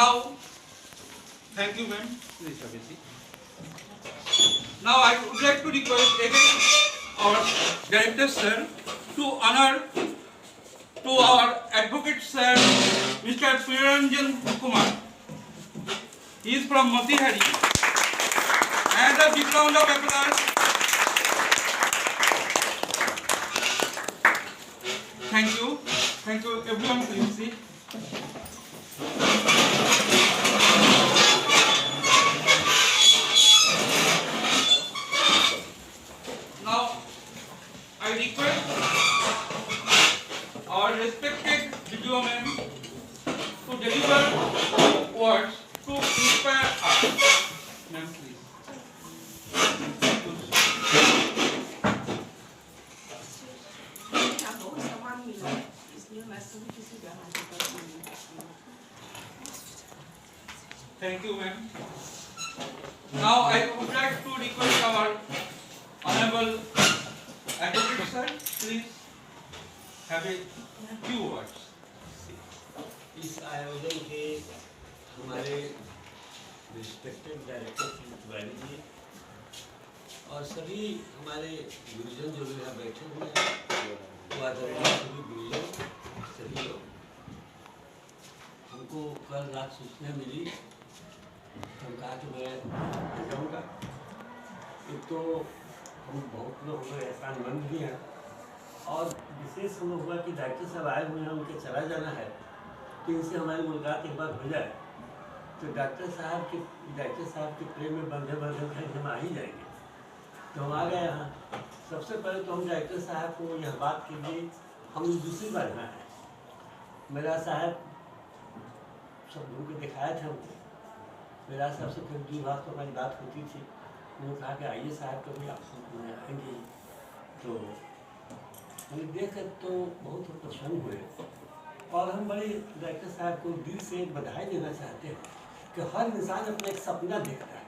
Now, thank you, ma'am. Please have a seat. Now, I would like to request again our director sir to honor to our advocate sir, Mr. Priyaranjan Kumar. He is from Motihari. And a big round of applause. Thank you. Thank you. Everyone, please sit. Now, I request our respected video man to deliver words to inspire us. Ma'am, please. Thank you, ma'am. Now I would like to request our honorable advocate sir, please have a few words. इस आयोजन के हमारे respected director Shri Tiwari ji और सभी हमारे गुरुजन जो लोग यहाँ बैठे हुए हैं, वो आदरणीय सभी गुरुजन, सभी लोग, हमको कल रात सूचना मिली, हम कहा कि मैं जाऊँगा। एक तो हम बहुत लोग हुए एहसानमंद भी हैं और विशेष हम हुआ कि डॉक्टर साहब आए हुए हैं, उनके चला जाना है, तो इनसे हमारी मुलाकात एक बार हो जाए तो डॉक्टर साहब के प्रेम में बंधे बंधे कहीं हम आ ही जाएंगे। तो हम आ गए यहाँ। सबसे पहले तो हम डॉक्टर साहब को यह बात के लिए हम दूसरी बार यहाँ हैं। मेरा साहब सब लोगों को दिखाया था हमको। मेरा साहब से फिर 2 बार तो हमारी बात होती थी। उन्होंने कहा कि आइए साहब कभी आप आएंगे। तो हमें देख कर तो बहुत प्रसन्न हुए और हम बड़े डायरेक्टर साहब को दिल से बधाई देना चाहते हैं कि हर इंसान अपना एक सपना देखता है,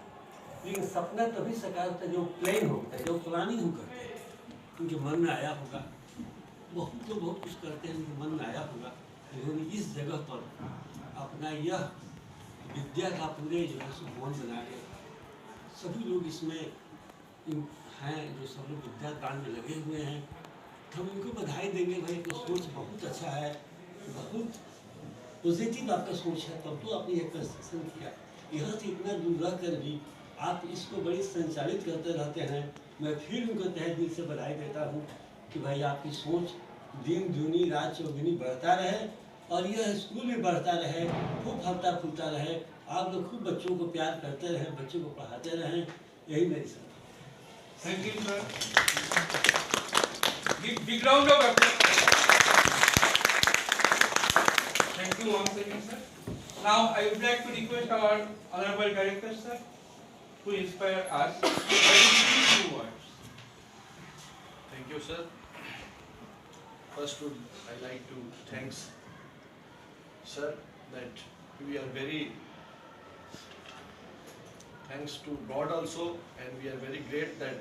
लेकिन सपना तभी साकार होता है जो प्लान होता है, जो प्लानिंग हम करते हैं। उनके मन में आया होगा, बहुत लोग बहुत कुछ करते हैं, उनके मन में आया होगा। उन्होंने इस जगह पर अपना यह विद्या का पूरे जो है भवन बना के सभी लोग इसमें हैं, जो सब लोग विद्यादान में लगे हुए हैं, हम उनको बधाई देंगे। भाई तो सोच बहुत अच्छा है, बहुत पॉजिटिव आपका सोच है, तब तो आपने ये कंस्ट्रक्शन किया। यहाँ से इतना दूर रह कर भी आप इसको बड़ी संचालित करते रहते हैं। मैं फिर उनको तहे दिल से बधाई देता हूँ कि भाई आपकी सोच दिन दूनी रात चौगुनी बढ़ता रहे और यह स्कूल में बढ़ता रहे, खूब फलता फूलता रहे। आप लोग खूब बच्चों को प्यार करते रहें, बच्चों को पढ़ाते रहें, यही मेरी सलाह। Thank you, sir. Big round of applause. Thank you once again, sir. Now I would like to request our honorable director, sir, to inspire us by repeating 2 words. Thank you, sir. First, I like to thank sir that we are very thanks to God also, and we are very great that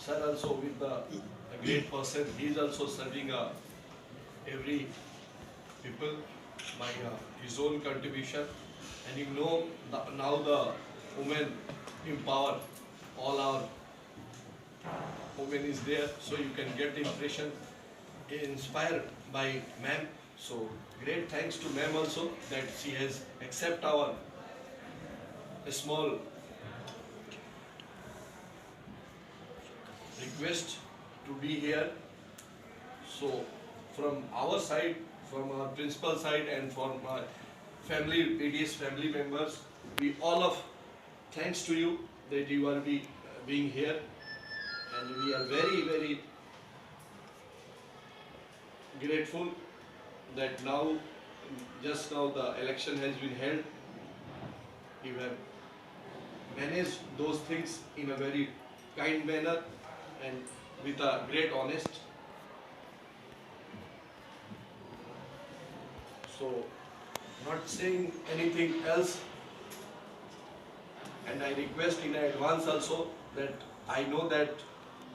sir also with a great person. He is also serving every people by his own contribution, and you know now the women empower all our women is there, so you can get the impression inspired by ma'am. So great thanks to ma'am also that she has accept our small request to be here. So from our side, from our principal side and from my family, ADS family members, we all of thanks to you that you are being here, and we are very, very grateful that now, just now the election has been held. You have managed those things in a very kind manner and with a great honest. So, not saying anything else, and I request in advance also that I know that,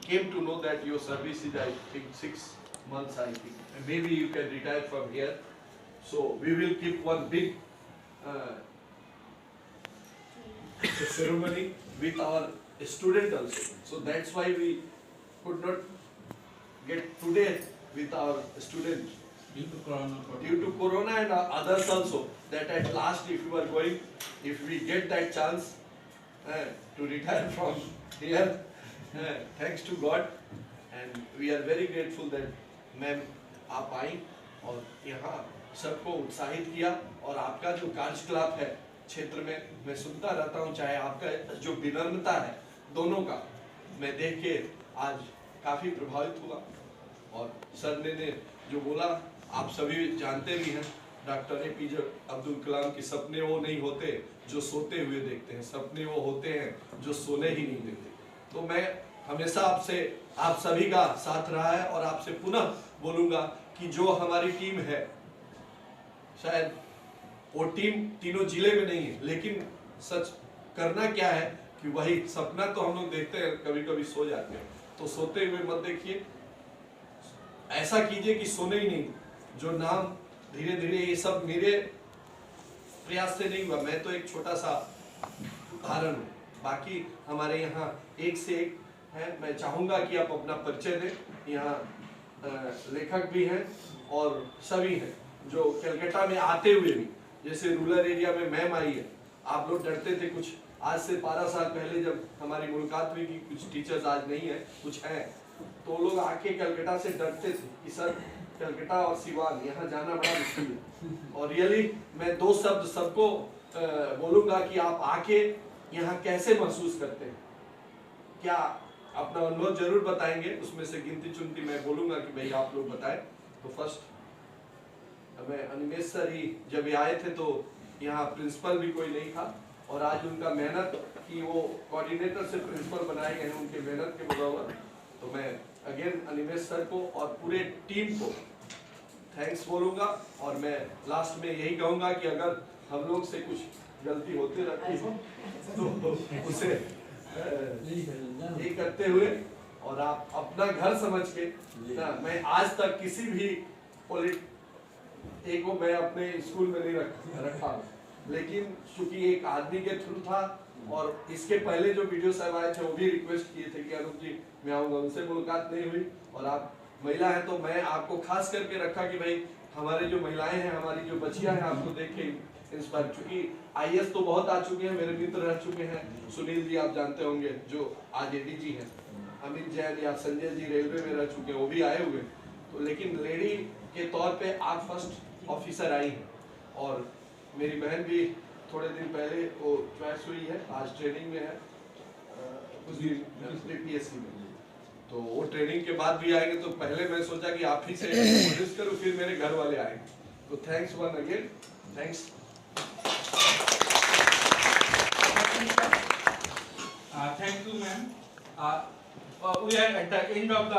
came to know that your service is, I think, 6 months, I think, and maybe you can retire from here. So we will keep one big the ceremony with our student also. So that's why we could not get today with our student Due to corona. due to corona and others also. That at last, if you are going, if we get that chance to retire from here, thanks to God, and we are very grateful that ma'am आप आई और यहाँ सबको उत्साहित किया, और आपका जो कार्यकलाप है क्षेत्र में मैं सुनता रहता हूँ, चाहे आपका जो विनम्रता है दोनों का, मैं देख के आज काफी प्रभावित हुआ। और सर ने जो बोला, आप सभी जानते भी हैं, डॉक्टर APJ अब्दुल कलाम के सपने वो नहीं होते जो सोते हुए देखते हैं, सपने वो होते हैं जो सोने ही नहीं देते। तो मैं हमेशा आपसे, आप सभी का साथ रहा है, और आपसे पुनः बोलूंगा कि जो हमारी टीम है, शायद वो टीम तीनों जिले में नहीं है, लेकिन सच करना क्या है कि वही सपना तो हम लोग देखते हैं, कभी कभी सो जाते हैं, तो सोते हुए मत देखिए, ऐसा कीजिए कि सोने ही नहीं। जो नाम धीरे धीरे, ये सब मेरे प्रयास से नहीं हुआ, मैं तो एक छोटा सा उदाहरण हूँ, बाकी हमारे यहाँ एक से एक है। मैं चाहूंगा कि आप अपना परिचय दें। यहाँ लेखक भी हैं और सभी हैं जो कलकत्ता में आते हुए भी, जैसे रूरल एरिया में मैम आई है, आप लोग डरते थे कुछ, आज से 12 साल पहले जब हमारी मुलाकात हुई कि कुछ टीचर्स आज नहीं है, कुछ हैं, तो लोग आके कलकत्ता से डरते थे कि सर कलकत्ता और सिवान यहाँ जाना बड़ा मुश्किल है। और रियली मैं दो शब्द सबको बोलूंगा कि आप आके यहाँ कैसे महसूस करते हैं, क्या अपना अनुभव जरूर बताएंगे, उसमें से गिनती चुनती मैं बोलूंगा कि भाई आप लोग बताएं। तो फर्स्ट मैं अनिमेश सर ही जब ये आए थे तो यहाँ प्रिंसिपल भी कोई नहीं था, और आज उनका मेहनत कि वो कोऑर्डिनेटर से प्रिंसिपल बनाए गए हैं, उनके मेहनत के बराबर। तो मैं अगेन अनिमेश सर को और पूरे टीम को थैंक्स बोलूंगा, और मैं लास्ट में यही कहूंगा कि अगर हम लोग से कुछ गलती होती रहती है तो उसे ये करते हुए, और आप अपना घर समझ के ना, मैं आज तक किसी भी एक को मैं अपने स्कूल में नहीं रखा, लेकिन चूंकि एक आदमी के थ्रू था, और इसके पहले जो वीडियो साहब आए थे वो भी रिक्वेस्ट किए थे कि अरुण जी मैं आऊंगा, उनसे मुलाकात नहीं हुई, और आप महिला हैं तो मैं आपको खास करके रखा कि भाई हमारे जो महिलाएं हैं, हमारी जो बच्चियां हैं, आपको देख के इंस्पायर, चूंकि IAS तो बहुत आ चुके हैं, मेरे मित्र रह चुके हैं, सुनील जी आप जानते होंगे जो आज ADG हैं, अमित जैन या संजय जी रेलवे में रह चुके हैं, वो भी आए हुए, तो लेकिन लेडी के तौर पे आप फर्स्ट ऑफिसर आई हैं, और मेरी बहन भी थोड़े दिन पहले वो चॉइस हुई है, आज ट्रेनिंग में है कुछ दिन PSC में, तो वो ट्रेनिंग के बाद भी आएंगे, तो पहले मैं सोचा कि आप ही से कोशिश करूं, फिर मेरे घर वाले आएंगे, तो thanks one again, thanks. Thank you, ma'am. We are at the end of the